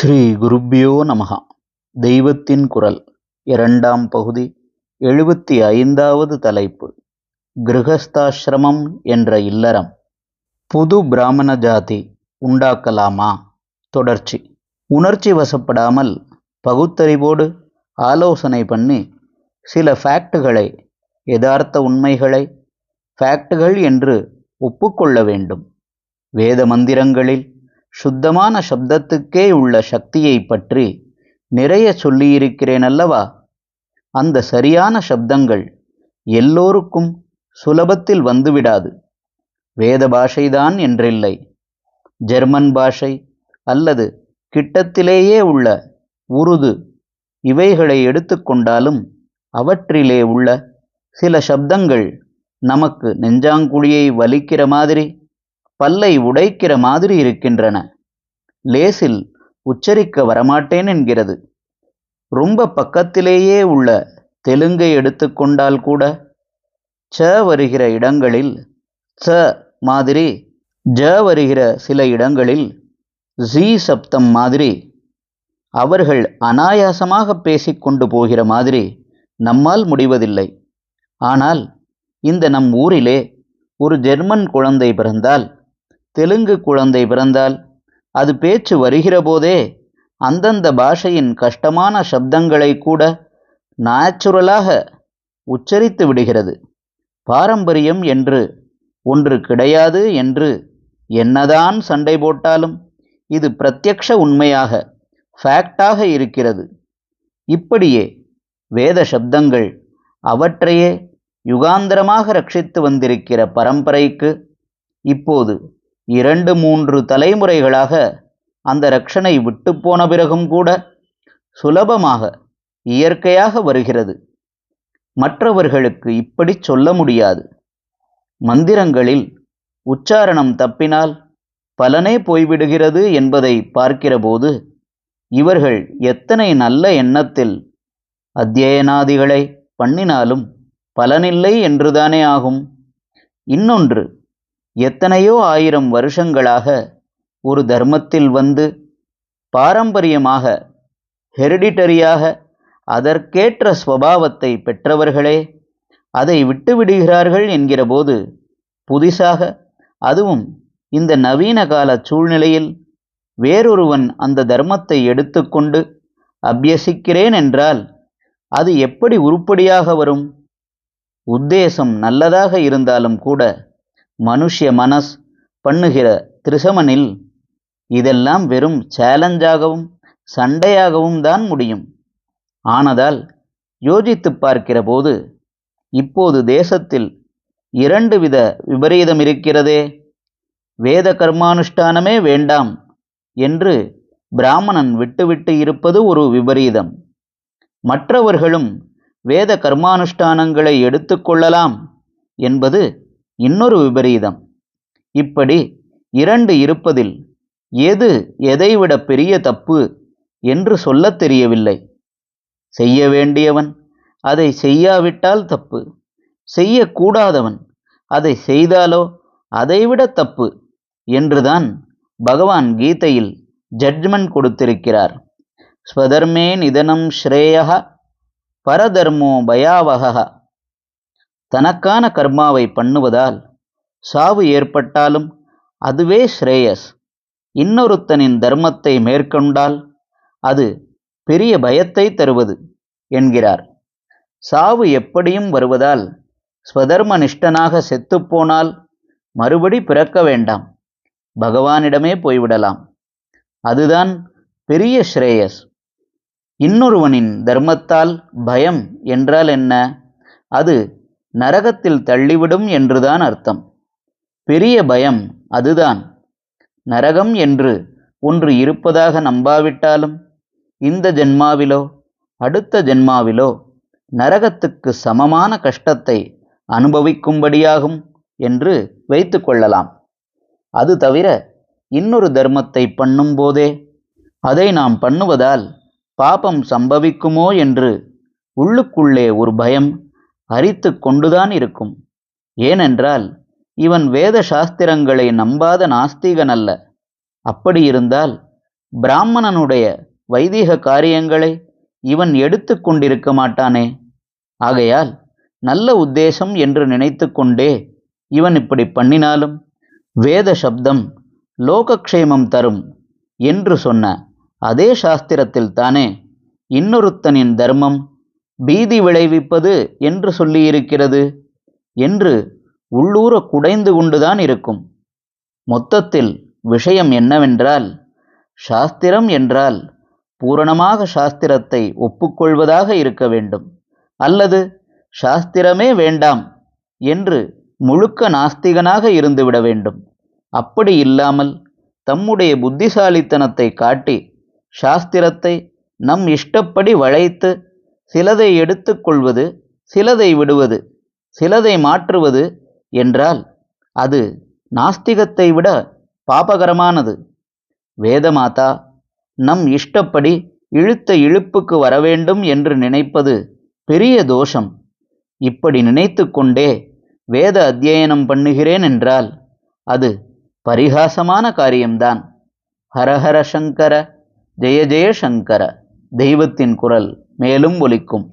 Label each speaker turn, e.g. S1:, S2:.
S1: ஸ்ரீ குருப்யோ நமஹ. தெய்வத்தின் குரல் இரண்டாம் பகுதி 75வது தலைப்பு. கிருஹஸ்தாசிரமம் என்ற இல்லறம் புது பிராமண ஜாதி உண்டாக்கலாமா? தொடர்ச்சி. உணர்ச்சி வசப்படாமல் பகுத்தறிவோடு ஆலோசனை பண்ணி சில ஃபேக்டுகளை, யதார்த்த உண்மைகளை ஃபேக்டுகள் என்று ஒப்புக்கொள்ள வேண்டும். வேத மந்திரங்களில் சுத்தமான சப்தத்துக்கே உள்ள சக்தியை பற்றி நிறைய சொல்லியிருக்கிறேன் அல்லவா? அந்த சரியான சப்தங்கள் எல்லோருக்கும் சுலபத்தில் வந்துவிடாது. வேத பாஷைதான் என்றில்லை. ஜெர்மன் பாஷை அல்லது கிட்டத்திலேயே உள்ள உருது இவைகளை எடுத்துக்கொண்டாலும் அவற்றிலே உள்ள சில சப்தங்கள் நமக்கு நெஞ்சாங்குழியை வலிக்கிற மாதிரி, பல்லை உடைக்கிற மாதிரி இருக்கின்றன. லேசில் உச்சரிக்க வரமாட்டேன் என்கிறது. ரொம்ப பக்கத்திலேயே உள்ள தெலுங்கை எடுத்துக்கொண்டால் கூட ச வருகிற இடங்களில் ச மாதிரி, ஜ வருகிற சில இடங்களில் ஜி சப்தம் மாதிரி, அவர்கள் அனாயாசமாக பேசிக்கொண்டு போகிற மாதிரி நம்மால் முடிவதில்லை. ஆனால் இந்த நம் ஊரிலே ஒரு ஜெர்மன் குழந்தை பிறந்தால், தெலுங்கு குழந்தை பிறந்தால், அது பேச்சு வருகிற போதே அந்தந்த பாஷையின் கஷ்டமான சப்தங்களை கூட நேச்சுரலாக உச்சரித்து விடுகிறது. பாரம்பரியம் என்று ஒன்று கிடையாது என்று என்னதான் சண்டை போட்டாலும் இது பிரத்யக்ஷ உண்மையாக, ஃபேக்டாக இருக்கிறது. இப்படியே வேத சப்தங்கள் அவற்றையே யுகாந்திரமாக ரட்சித்து வந்திருக்கிற பரம்பரைக்கு இப்போது 2-3 தலைமுறைகளாக அந்த ரட்சணை விட்டு போன பிறகும் கூட சுலபமாக, இயற்கையாக வருகிறது. மற்றவர்களுக்கு இப்படி சொல்ல முடியாது. மந்திரங்களில் உச்சாரணம் தப்பினால் பலனே போய்விடுகிறது என்பதை பார்க்கிறபோது இவர்கள் எத்தனை நல்ல எண்ணத்தில் அத்தியனாதிகளை பண்ணினாலும் பலனில்லை என்றுதானே ஆகும். இன்னொன்று, எத்தனையோ 1000 வருஷங்களாக ஒரு தர்மத்தில் வந்து பாரம்பரியமாக, ஹெரிடிட்டரியாக அதற்கேற்ற ஸ்வபாவத்தை பெற்றவர்களே அதை விட்டுவிடுகிறார்கள் என்கிற போது, புதிசாக, அதுவும் இந்த நவீன கால சூழ்நிலையில் வேறொருவன் அந்த தர்மத்தை எடுத்துக்கொண்டு அபியசிக்கிறேன் என்றால் அது எப்படி உருப்படியாக வரும்? உத்தேசம் நல்லதாக இருந்தாலும் கூட மனுஷ்ய மனஸ் பண்ணுகிற திரிசமனில் இதெல்லாம் வெறும் சேலஞ்சாகவும் சண்டையாகவும் தான் முடியும். ஆனதால் யோசித்து பார்க்கிற போது இப்போது தேசத்தில் 2 வித விபரீதம் இருக்கிறதே. வேத கர்மானுஷ்டானமே வேண்டாம் என்று பிராமணன் விட்டுவிட்டு இருப்பது ஒரு விபரீதம். மற்றவர்களும் வேத கர்மானுஷ்டானங்களை எடுத்துக்கொள்ளலாம் என்பது இன்னொரு விபரீதம். இப்படி 2 இருப்பதில் எது எதைவிட பெரிய தப்பு என்று சொல்லத் தெரியவில்லை. செய்ய வேண்டியவன் அதை செய்யாவிட்டால் தப்பு, செய்யக்கூடாதவன் அதை செய்தாலோ அதைவிட தப்பு என்றுதான் பகவான் கீதையில் ஜட்ஜ்மெண்ட் கொடுத்திருக்கிறார். ஸ்வதர்மே நிதனம் ஸ்ரேயஹ பரதர்மோ பயாவஹ. தனக்கான கர்மாவை பண்ணுவதால் சாவு ஏற்பட்டாலும் அதுவே ஸ்ரேயஸ். இன்னொருத்தனின் தர்மத்தை மேற்கொண்டால் அது பெரிய பயத்தை தருவது என்கிறார். சாவு எப்படியும் வருவதால் ஸ்வதர்ம நிஷ்டனாக செத்துப்போனால் மறுபடி பிறக்க வேண்டாம், பகவானிடமே போய்விடலாம். அதுதான் பெரிய ஸ்ரேயஸ். இன்னொருவனின் தர்மத்தால் பயம் என்றால் என்ன? அது நரகத்தில் தள்ளிவிடும் என்றுதான் அர்த்தம். பெரிய பயம் அதுதான். நரகம் என்று ஒன்று இருப்பதாக நம்பாவிட்டாலும் இந்த ஜென்மாவிலோ அடுத்த ஜென்மாவிலோ நரகத்துக்கு சமமான கஷ்டத்தை அனுபவிக்கும்படியாகும் என்று வைத்து கொள்ளலாம். அது தவிர இன்னொரு தர்மத்தை பண்ணும் போதே அதை நாம் பண்ணுவதால் பாபம் சம்பவிக்குமோ என்று உள்ளுக்குள்ளே ஒரு பயம் அரித்து கொண்டுதான் இருக்கும். ஏனென்றால் இவன் வேத சாஸ்திரங்களை நம்பாத நாஸ்திகன் அல்ல. அப்படியிருந்தால் பிராமணனுடைய வைதிக காரியங்களை இவன் எடுத்து கொண்டிருக்க மாட்டானே. ஆகையால் நல்ல உத்தேசம் என்று நினைத்து கொண்டே இவன் இப்படி பண்ணினாலும் வேத சப்தம் லோகக்ஷேமம் தரும் என்று சொன்ன அதே சாஸ்திரத்தில் தானே இன்னொருத்தனின் தர்மம் பீதி விளைவிப்பது என்று சொல்லியிருக்கிறது என்று உள்ளூர குடைந்து கொண்டுதான் இருக்கும். மொத்தத்தில் விஷயம் என்னவென்றால், சாஸ்திரம் என்றால் பூரணமாக சாஸ்திரத்தை ஒப்புக்கொள்வதாக இருக்க வேண்டும், அல்லது சாஸ்திரமே வேண்டாம் என்று முழுக்க நாஸ்திகனாக இருந்துவிட வேண்டும். அப்படி இல்லாமல் தம்முடைய புத்திசாலித்தனத்தை காட்டி சாஸ்திரத்தை நம் இஷ்டப்படி வளைத்து சிலதை எடுத்துக்கொள்வது, சிலதை விடுவது, சிலதை மாற்றுவது என்றால் அது நாஸ்திகத்தை விட பாபகரமானது. வேதமாதா நம் இஷ்டப்படி இழுத்த இழுப்புக்கு வரவேண்டும் என்று நினைப்பது பெரிய தோஷம். இப்படி நினைத்து கொண்டே வேத அத்தியனம் பண்ணுகிறேன் என்றால் அது பரிகாசமான காரியம்தான். ஹரஹர சங்கர, ஜெய ஜெய சங்கர. தெய்வத்தின் குரல் மேலும் ஒலிக்கும்.